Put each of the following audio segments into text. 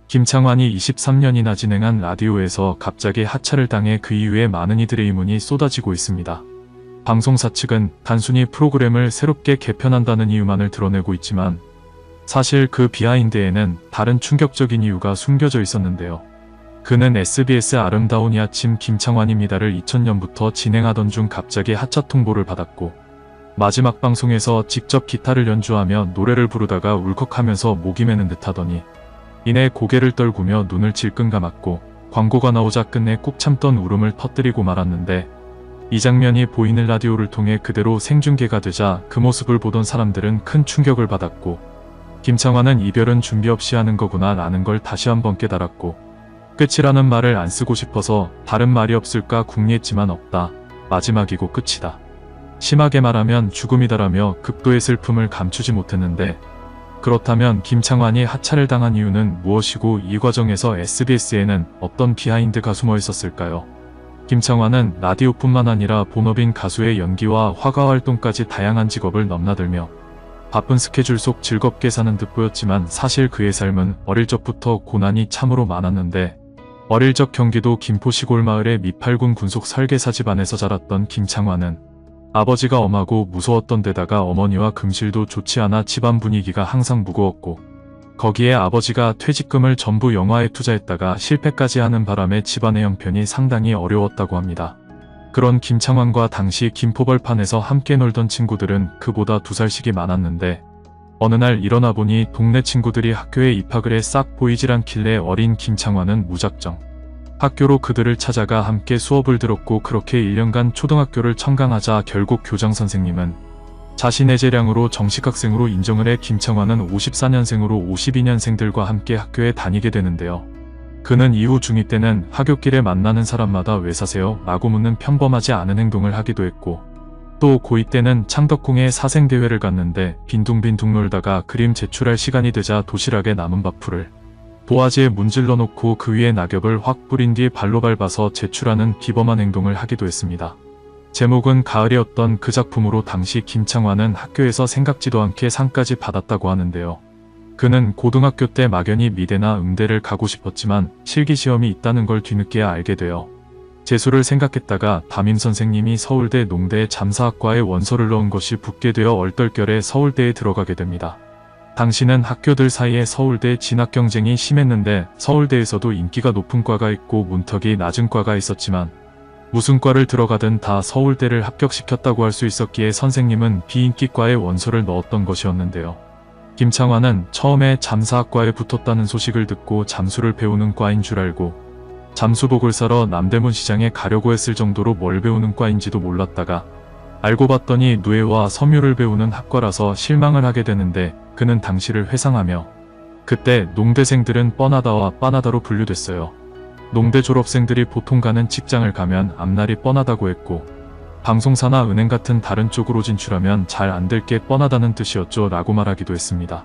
김창완이 23년이나 진행한 라디오에서 갑자기 하차를 당해 그 이후에 많은 이들의 의문이 쏟아지고 있습니다. 방송사 측은 단순히 프로그램을 새롭게 개편한다는 이유만을 드러내고 있지만 사실 그 비하인드에는 다른 충격적인 이유가 숨겨져 있었는데요. 그는 SBS 아름다운 이 아침 김창완입니다를 2000년부터 진행하던 중 갑자기 하차 통보를 받았고 마지막 방송에서 직접 기타를 연주하며 노래를 부르다가 울컥하면서 목이 메는 듯 하더니 이내 고개를 떨구며 눈을 질끈 감았고 광고가 나오자 끝내 꾹 참던 울음을 터뜨리고 말았는데 이 장면이 보이는 라디오를 통해 그대로 생중계가 되자 그 모습을 보던 사람들은 큰 충격을 받았고 김창완은 이별은 준비 없이 하는 거구나 라는 걸 다시 한번 깨달았고 끝이라는 말을 안 쓰고 싶어서 다른 말이 없을까 궁리했지만 없다. 마지막이고 끝이다. 심하게 말하면 죽음이다라며 극도의 슬픔을 감추지 못했는데 그렇다면 김창완이 하차를 당한 이유는 무엇이고 이 과정에서 SBS에는 어떤 비하인드가 숨어 있었을까요? 김창완은 라디오뿐만 아니라 본업인 가수의 연기와 화가 활동까지 다양한 직업을 넘나들며 바쁜 스케줄 속 즐겁게 사는 듯 보였지만 사실 그의 삶은 어릴 적부터 고난이 참으로 많았는데 어릴 적 경기도 김포 시골 마을의 미팔군 군속 설계사 집안에서 자랐던 김창완은 아버지가 엄하고 무서웠던 데다가 어머니와 금실도 좋지 않아 집안 분위기가 항상 무거웠고 거기에 아버지가 퇴직금을 전부 영화에 투자했다가 실패까지 하는 바람에 집안의 형편이 상당히 어려웠다고 합니다. 그런 김창완과 당시 김포벌판에서 함께 놀던 친구들은 그보다 2살씩이 많았는데 어느 날 일어나 보니 동네 친구들이 학교에 입학을 해 싹 보이질 않길래 어린 김창완은 무작정 학교로 그들을 찾아가 함께 수업을 들었고 그렇게 1년간 초등학교를 청강하자 결국 교장선생님은 자신의 재량으로 정식학생으로 인정을 해 김창완은 54년생으로 52년생들과 함께 학교에 다니게 되는데요. 그는 이후 중2 때는 하굣길에 만나는 사람마다 왜 사세요? 라고 묻는 평범하지 않은 행동을 하기도 했고 또 고2 때는 창덕궁에 사생대회를 갔는데 빈둥빈둥 놀다가 그림 제출할 시간이 되자 도시락에 남은 밥풀을 도화지에 문질러 놓고 그 위에 낙엽을 확 뿌린 뒤 발로 밟아서 제출하는 비범한 행동을 하기도 했습니다. 제목은 가을이었던 그 작품으로 당시 김창완은 학교에서 생각지도 않게 상까지 받았다고 하는데요. 그는 고등학교 때 막연히 미대나 음대를 가고 싶었지만 실기시험이 있다는 걸 뒤늦게야 알게 되어 재수를 생각했다가 담임선생님이 서울대 농대 잠사학과에 원서를 넣은 것이 붙게 되어 얼떨결에 서울대에 들어가게 됩니다. 당시는 학교들 사이에 서울대 진학 경쟁이 심했는데 서울대에서도 인기가 높은 과가 있고 문턱이 낮은 과가 있었지만 무슨 과를 들어가든 다 서울대를 합격시켰다고 할 수 있었기에 선생님은 비인기과에 원서를 넣었던 것이었는데요. 김창완은 처음에 잠사학과에 붙었다는 소식을 듣고 잠수를 배우는 과인 줄 알고 잠수복을 사러 남대문 시장에 가려고 했을 정도로 뭘 배우는 과인지도 몰랐다가 알고 봤더니 누에와 섬유를 배우는 학과라서 실망을 하게 되는데 그는 당시를 회상하며 그때 농대생들은 뻔하다와 빠나다로 분류됐어요. 농대 졸업생들이 보통 가는 직장을 가면 앞날이 뻔하다고 했고 방송사나 은행 같은 다른 쪽으로 진출하면 잘 안 될 게 뻔하다는 뜻이었죠 라고 말하기도 했습니다.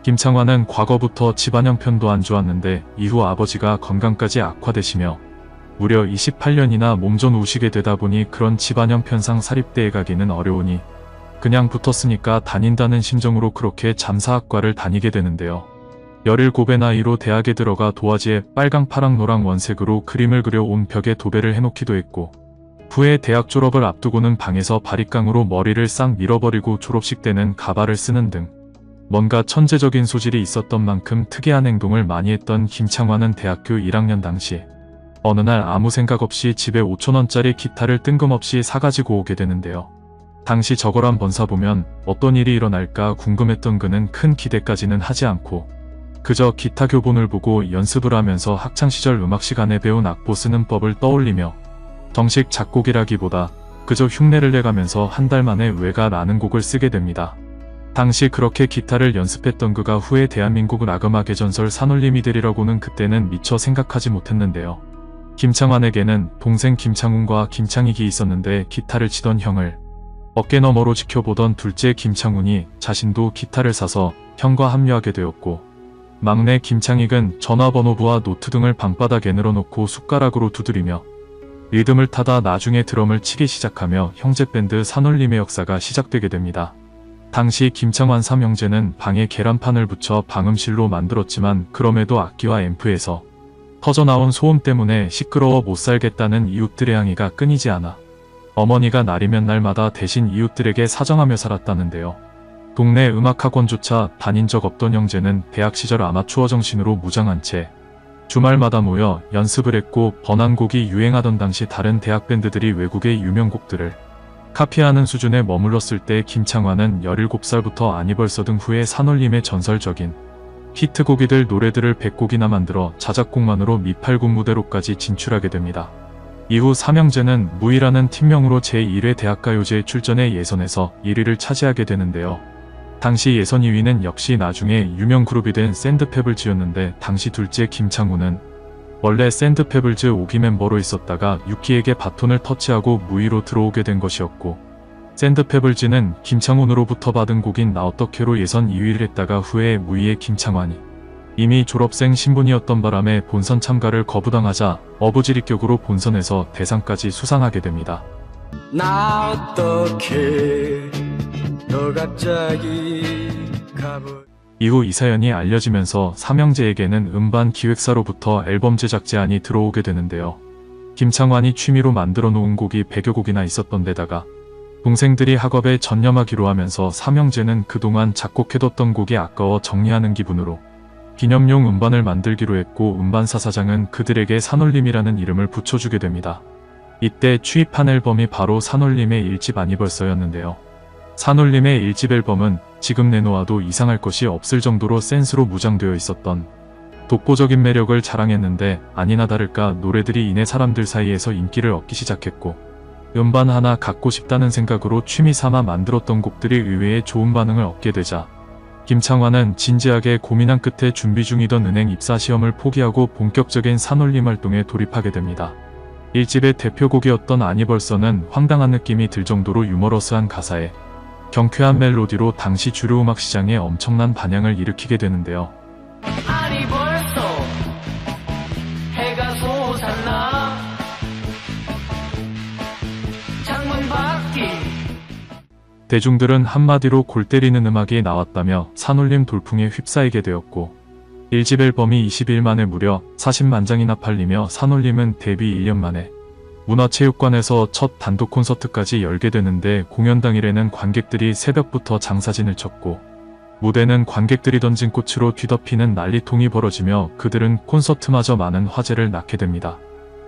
김창완은 과거부터 집안 형편도 안 좋았는데 이후 아버지가 건강까지 악화되시며 무려 28년이나 몸져 누우시게 되다 보니 그런 집안 형편상 사립대에 가기는 어려우니 그냥 붙었으니까 다닌다는 심정으로 그렇게 잠사학과를 다니게 되는데요. 17의 나이로 대학에 들어가 도화지에 빨강 파랑 노랑 원색으로 그림을 그려 온 벽에 도배를 해놓기도 했고 후에 대학 졸업을 앞두고는 방에서 바리깡으로 머리를 싹 밀어버리고 졸업식 때는 가발을 쓰는 등 뭔가 천재적인 소질이 있었던 만큼 특이한 행동을 많이 했던 김창완은 대학교 1학년 당시 어느 날 아무 생각 없이 집에 5,000원짜리 기타를 뜬금없이 사가지고 오게 되는데요. 당시 저걸 한번 사보면 어떤 일이 일어날까 궁금했던 그는 큰 기대까지는 하지 않고 그저 기타 교본을 보고 연습을 하면서 학창시절 음악 시간에 배운 악보 쓰는 법을 떠올리며 정식 작곡이라기보다 그저 흉내를 내가면서 한 달 만에 왜가라는 곡을 쓰게 됩니다. 당시 그렇게 기타를 연습했던 그가 후에 대한민국 락음악의 전설 산울림이 되리라고는 그때는 미처 생각하지 못했는데요. 김창완에게는 동생 김창훈과 김창익이 있었는데 기타를 치던 형을 어깨 너머로 지켜보던 둘째 김창훈이 자신도 기타를 사서 형과 합류하게 되었고 막내 김창익은 전화번호부와 노트 등을 방바닥에 늘어놓고 숟가락으로 두드리며 리듬을 타다 나중에 드럼을 치기 시작하며 형제 밴드 산울림의 역사가 시작되게 됩니다. 당시 김창완 삼형제는 방에 계란판을 붙여 방음실로 만들었지만 그럼에도 악기와 앰프에서 터져나온 소음 때문에 시끄러워 못 살겠다는 이웃들의 항의가 끊이지 않아 어머니가 날이면 날마다 대신 이웃들에게 사정하며 살았다는데요. 동네 음악학원조차 다닌 적 없던 형제는 대학 시절 아마추어 정신으로 무장한 채 주말마다 모여 연습을 했고 번안곡이 유행하던 당시 다른 대학 밴드들이 외국의 유명곡들을 카피하는 수준에 머물렀을 때 김창완은 17살부터 아니벌써 등 후에 산울림의 전설적인 히트곡이들 노래들을 100곡이나 만들어 자작곡만으로 미팔군 무대로까지 진출하게 됩니다. 이후 삼형제는 무이라는 팀명으로 제1회 대학가요제 출전의 예선에서 1위를 차지하게 되는데요. 당시 예선 2위는 역시 나중에 유명 그룹이 된 샌드페블즈였는데 당시 둘째 김창훈은 원래 샌드페블즈 5기 멤버로 있었다가 6기에게 바톤을 터치하고 무이로 들어오게 된 것이었고 샌드페블즈는 김창훈으로부터 받은 곡인 나 어떻게로 예선 2위를 했다가 후에 무이의 김창완이 이미 졸업생 신분이었던 바람에 본선 참가를 거부당하자 어부지리격으로 본선에서 대상까지 수상하게 됩니다. 나 어떻게 너 갑자기 가버 이후 이 사연이 알려지면서 삼형제에게는 음반 기획사로부터 앨범 제작 제안이 들어오게 되는데요. 김창완이 취미로 만들어 놓은 곡이 100여 곡이나 있었던 데다가 동생들이 학업에 전념하기로 하면서 삼형제는 그동안 작곡해뒀던 곡이 아까워 정리하는 기분으로 기념용 음반을 만들기로 했고 음반사 사장은 그들에게 산울림이라는 이름을 붙여주게 됩니다. 이때 취입한 앨범이 바로 산울림의 1집 아니벌써였는데요. 산울림의 1집 앨범은 지금 내놓아도 이상할 것이 없을 정도로 센스로 무장되어 있었던 독보적인 매력을 자랑했는데 아니나 다를까 노래들이 이내 사람들 사이에서 인기를 얻기 시작했고 음반 하나 갖고 싶다는 생각으로 취미 삼아 만들었던 곡들이 의외의 좋은 반응을 얻게 되자 김창완은 진지하게 고민한 끝에 준비 중이던 은행 입사 시험을 포기하고 본격적인 산울림 활동에 돌입하게 됩니다. 1집의 대표곡이었던 아니벌써는 황당한 느낌이 들 정도로 유머러스한 가사에 경쾌한 멜로디로 당시 주류 음악 시장에 엄청난 반향을 일으키게 되는데요. 아니 벌써 해가 솟았나 창문 밖이 대중들은 한마디로 골 때리는 음악이 나왔다며 산울림 돌풍에 휩싸이게 되었고 1집 앨범이 20일 만에 무려 40만 장이나 팔리며 산울림은 데뷔 1년 만에 문화체육관에서 첫 단독 콘서트까지 열게 되는데 공연 당일에는 관객들이 새벽부터 장사진을 쳤고 무대는 관객들이 던진 꽃으로 뒤덮이는 난리통이 벌어지며 그들은 콘서트마저 많은 화제를 낳게 됩니다.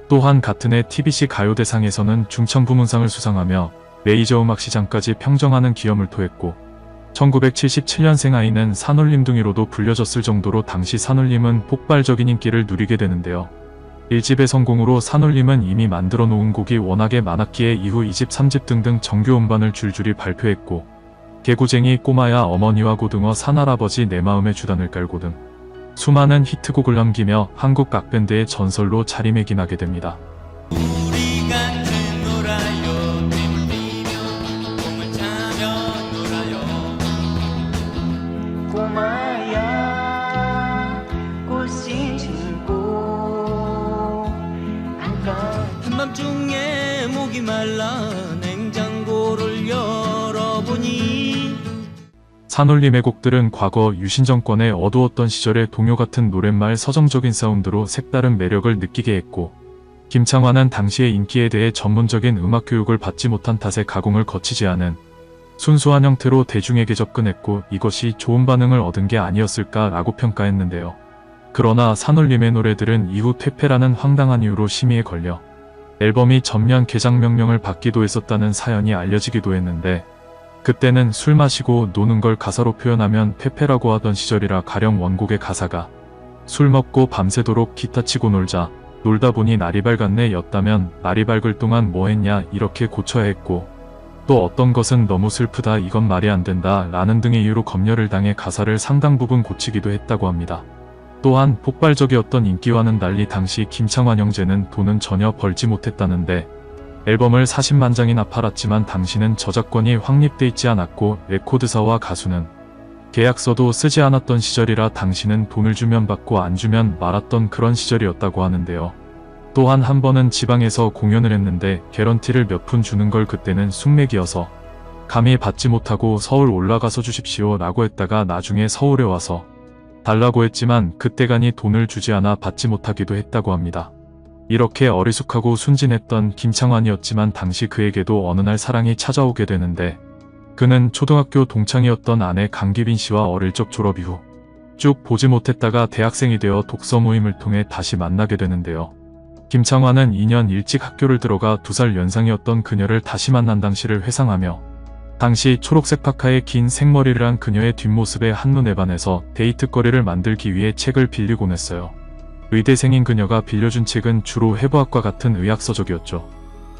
또한 같은 해 TBC 가요대상에서는 중천부문상을 수상하며 메이저 음악 시장까지 평정하는 기염을 토했고 1977년생 아이는 산울림둥이로도 불려졌을 정도로 당시 산울림은 폭발적인 인기를 누리게 되는데요. 1집의 성공으로 산울림은 이미 만들어 놓은 곡이 워낙에 많았기에 이후 2집, 3집 등등 정규 음반을 줄줄이 발표했고 개구쟁이, 꼬마야, 어머니와 고등어, 산할아버지, 내 마음의 주단을 깔고 등 수많은 히트곡을 남기며 한국 락밴드의 전설로 자리매김하게 됩니다. 우리 같은 놀아요 뱀을 피며 꿈을 차며 놀아요 꼬마야 꽃이 지고 한밤중에 목이 말라 냉장고를 열어보니 산울림의 곡들은 과거 유신 정권의 어두웠던 시절의 동요 같은 노랫말 서정적인 사운드로 색다른 매력을 느끼게 했고 김창완은 당시의 인기에 대해 전문적인 음악 교육을 받지 못한 탓에 가공을 거치지 않은 순수한 형태로 대중에게 접근했고 이것이 좋은 반응을 얻은 게 아니었을까라고 평가했는데요. 그러나 산울림의 노래들은 이후 퇴폐라는 황당한 이유로 심의에 걸려 앨범이 전면 개장 명령을 받기도 했었다는 사연이 알려지기도 했는데 그때는 술 마시고 노는 걸 가사로 표현하면 퇴폐라고 하던 시절이라 가령 원곡의 가사가 술 먹고 밤새도록 기타 치고 놀자 놀다 보니 날이 밝았네 였다면 날이 밝을 동안 뭐 했냐 이렇게 고쳐야 했고 또 어떤 것은 너무 슬프다 이건 말이 안 된다 라는 등의 이유로 검열을 당해 가사를 상당 부분 고치기도 했다고 합니다. 또한 폭발적이었던 인기와는 달리 당시 김창완 형제는 돈은 전혀 벌지 못했다는데 앨범을 40만 장이나 팔았지만 당시는 저작권이 확립돼 있지 않았고 레코드사와 가수는 계약서도 쓰지 않았던 시절이라 당시는 돈을 주면 받고 안 주면 말았던 그런 시절이었다고 하는데요. 또한 한 번은 지방에서 공연을 했는데 개런티를 몇 푼 주는 걸 그때는 숙맥이어서 감히 받지 못하고 서울 올라가서 주십시오 라고 했다가 나중에 서울에 와서 달라고 했지만 그때가니 돈을 주지 않아 받지 못하기도 했다고 합니다. 이렇게 어리숙하고 순진했던 김창완이었지만 당시 그에게도 어느 날 사랑이 찾아오게 되는데 그는 초등학교 동창이었던 아내 강기빈 씨와 어릴 적 졸업 이후 쭉 보지 못했다가 대학생이 되어 독서 모임을 통해 다시 만나게 되는데요. 김창완은 2년 일찍 학교를 들어가 2살 연상이었던 그녀를 다시 만난 당시를 회상하며 당시 초록색 파카에 긴 생머리를 한 그녀의 뒷모습에 한눈에 반해서 데이트거리를 만들기 위해 책을 빌리곤 했어요. 의대생인 그녀가 빌려준 책은 주로 해부학과 같은 의학서적이었죠.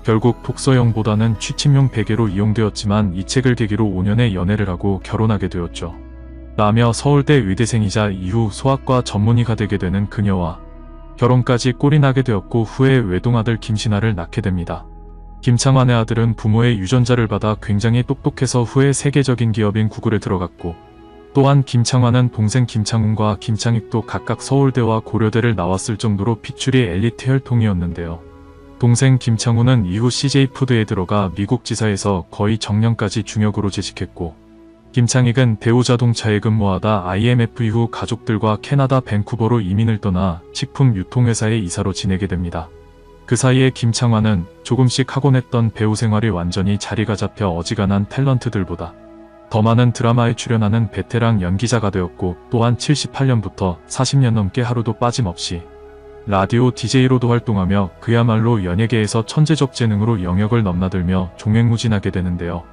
결국 독서용보다는 취침용 베개로 이용되었지만 이 책을 계기로 5년의 연애를 하고 결혼하게 되었죠. 라며 서울대 의대생이자 이후 소아과 전문의가 되게 되는 그녀와 결혼까지 꼴이 나게 되었고 후에 외동아들 김신아를 낳게 됩니다. 김창완의 아들은 부모의 유전자를 받아 굉장히 똑똑해서 후에 세계적인 기업인 구글에 들어갔고 또한 김창완은 동생 김창훈과 김창익도 각각 서울대와 고려대를 나왔을 정도로 피출이 엘리트 혈통이었는데요. 동생 김창훈은 이후 CJ푸드에 들어가 미국 지사에서 거의 정년까지 중역으로 재직했고 김창익은 대우자동차에 근무하다 IMF 이후 가족들과 캐나다 밴쿠버로 이민을 떠나 식품 유통회사의 이사로 지내게 됩니다. 그 사이에 김창완은 조금씩 하곤 했던 배우 생활이 완전히 자리가 잡혀 어지간한 탤런트들보다 더 많은 드라마에 출연하는 베테랑 연기자가 되었고 또한 78년부터 40년 넘게 하루도 빠짐없이 라디오 DJ로도 활동하며 그야말로 연예계에서 천재적 재능으로 영역을 넘나들며 종횡무진하게 되는데요.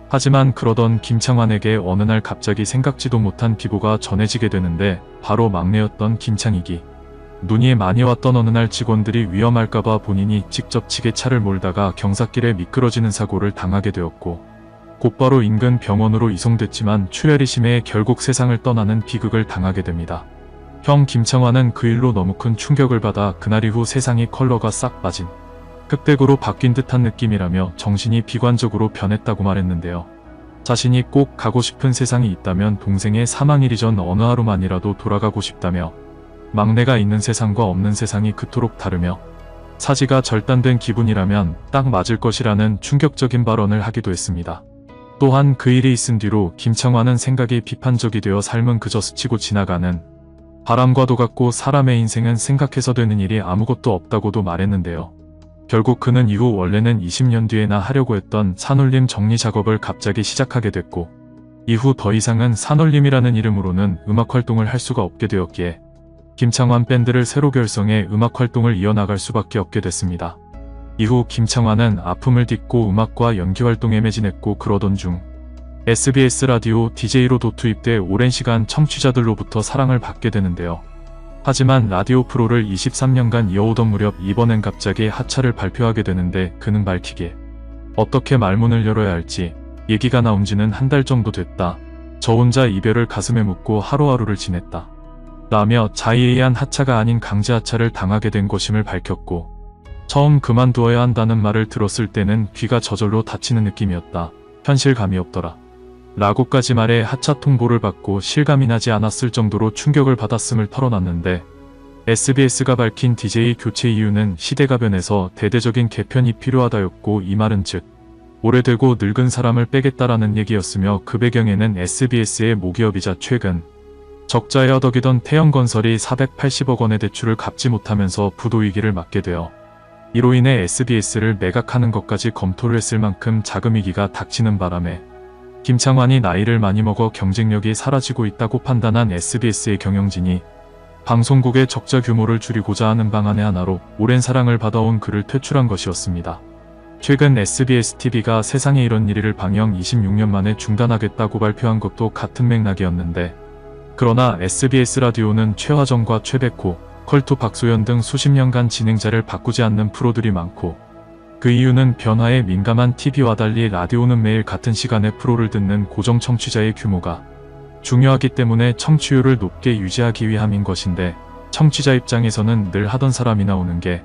하지만 그러던 김창완에게 어느 날 갑자기 생각지도 못한 비보가 전해지게 되는데 바로 막내였던 김창익이 눈이 많이 왔던 어느 날 직원들이 위험할까봐 본인이 직접 지게차를 몰다가 경사길에 미끄러지는 사고를 당하게 되었고 곧바로 인근 병원으로 이송됐지만 출혈이 심해 결국 세상을 떠나는 비극을 당하게 됩니다. 형 김창완은 그 일로 너무 큰 충격을 받아 그날 이후 세상이 컬러가 싹 빠진 흑백으로 바뀐 듯한 느낌이라며 정신이 비관적으로 변했다고 말했는데요. 자신이 꼭 가고 싶은 세상이 있다면 동생의 사망일이 전 어느 하루만이라도 돌아가고 싶다며 막내가 있는 세상과 없는 세상이 그토록 다르며 사지가 절단된 기분이라면 딱 맞을 것이라는 충격적인 발언을 하기도 했습니다. 또한 그 일이 있은 뒤로 김창완은 생각이 비판적이 되어 삶은 그저 스치고 지나가는 바람과도 같고 사람의 인생은 생각해서 되는 일이 아무것도 없다고도 말했는데요. 결국 그는 이후 원래는 20년 뒤에나 하려고 했던 산울림 정리 작업을 갑자기 시작하게 됐고 이후 더 이상은 산울림이라는 이름으로는 음악 활동을 할 수가 없게 되었기에 김창완 밴드를 새로 결성해 음악 활동을 이어나갈 수밖에 없게 됐습니다. 이후 김창완은 아픔을 딛고 음악과 연기 활동에 매진했고 그러던 중 SBS 라디오 DJ로 도투입돼 오랜 시간 청취자들로부터 사랑을 받게 되는데요. 하지만 라디오 프로를 23년간 이어오던 무렵 이번엔 갑자기 하차를 발표하게 되는데 그는 밝히길 어떻게 말문을 열어야 할지 얘기가 나온 지는 한 달 정도 됐다. 저 혼자 이별을 가슴에 묻고 하루하루를 지냈다. 라며 자의에 의한 하차가 아닌 강제 하차를 당하게 된 것임을 밝혔고 처음 그만두어야 한다는 말을 들었을 때는 귀가 저절로 닫히는 느낌이었다. 현실감이 없더라. 라고까지 말해 하차 통보를 받고 실감이 나지 않았을 정도로 충격을 받았음을 털어놨는데 SBS가 밝힌 DJ 교체 이유는 시대가 변해서 대대적인 개편이 필요하다였고 이 말은 즉 오래되고 늙은 사람을 빼겠다라는 얘기였으며 그 배경에는 SBS의 모기업이자 최근 적자에 허덕이던 태영건설이 480억 원의 대출을 갚지 못하면서 부도위기를 맞게 되어 이로 인해 SBS를 매각하는 것까지 검토를 했을 만큼 자금 위기가 닥치는 바람에 김창완이 나이를 많이 먹어 경쟁력이 사라지고 있다고 판단한 SBS의 경영진이 방송국의 적자 규모를 줄이고자 하는 방안의 하나로 오랜 사랑을 받아온 그를 퇴출한 것이었습니다. 최근 SBSTV가 세상에 이런 일을 방영 26년 만에 중단하겠다고 발표한 것도 같은 맥락이었는데 그러나 SBS 라디오는 최화정과 최백호, 컬투 박소연 등 수십 년간 진행자를 바꾸지 않는 프로들이 많고 그 이유는 변화에 민감한 TV와 달리 라디오는 매일 같은 시간에 프로를 듣는 고정 청취자의 규모가 중요하기 때문에 청취율을 높게 유지하기 위함인 것인데 청취자 입장에서는 늘 하던 사람이 나오는 게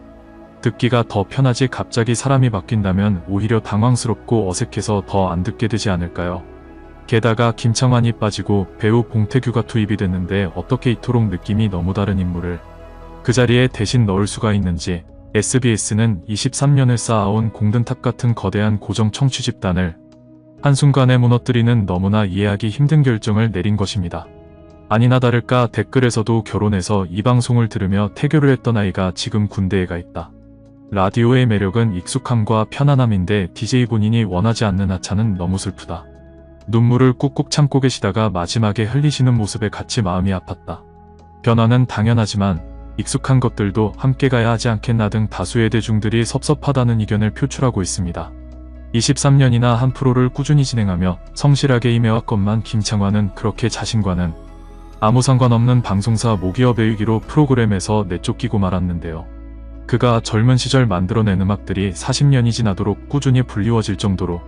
듣기가 더 편하지 갑자기 사람이 바뀐다면 오히려 당황스럽고 어색해서 더 안 듣게 되지 않을까요? 게다가 김창완이 빠지고 배우 봉태규가 투입이 됐는데 어떻게 이토록 느낌이 너무 다른 인물을 그 자리에 대신 넣을 수가 있는지 SBS는 23년을 쌓아온 공든탑 같은 거대한 고정 청취 집단을 한순간에 무너뜨리는 너무나 이해하기 힘든 결정을 내린 것입니다. 아니나 다를까 댓글에서도 결혼해서 이 방송을 들으며 태교를 했던 아이가 지금 군대에 가 있다. 라디오의 매력은 익숙함과 편안함인데 DJ 본인이 원하지 않는 하차는 너무 슬프다. 눈물을 꾹꾹 참고 계시다가 마지막에 흘리시는 모습에 같이 마음이 아팠다. 변화는 당연하지만 익숙한 것들도 함께 가야 하지 않겠나 등 다수의 대중들이 섭섭하다는 의견을 표출하고 있습니다. 23년이나 한 프로를 꾸준히 진행하며 성실하게 임해왔건만 김창완은 그렇게 자신과는 아무 상관없는 방송사 모기업의 위기로 프로그램에서 내쫓기고 말았는데요. 그가 젊은 시절 만들어낸 음악들이 40년이 지나도록 꾸준히 불리워질 정도로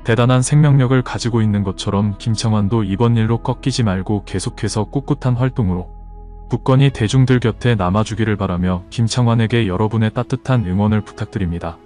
대단한 생명력을 가지고 있는 것처럼 김창완도 이번 일로 꺾이지 말고 계속해서 꿋꿋한 활동으로 굳건히 대중들 곁에 남아주기를 바라며 김창완에게 여러분의 따뜻한 응원을 부탁드립니다.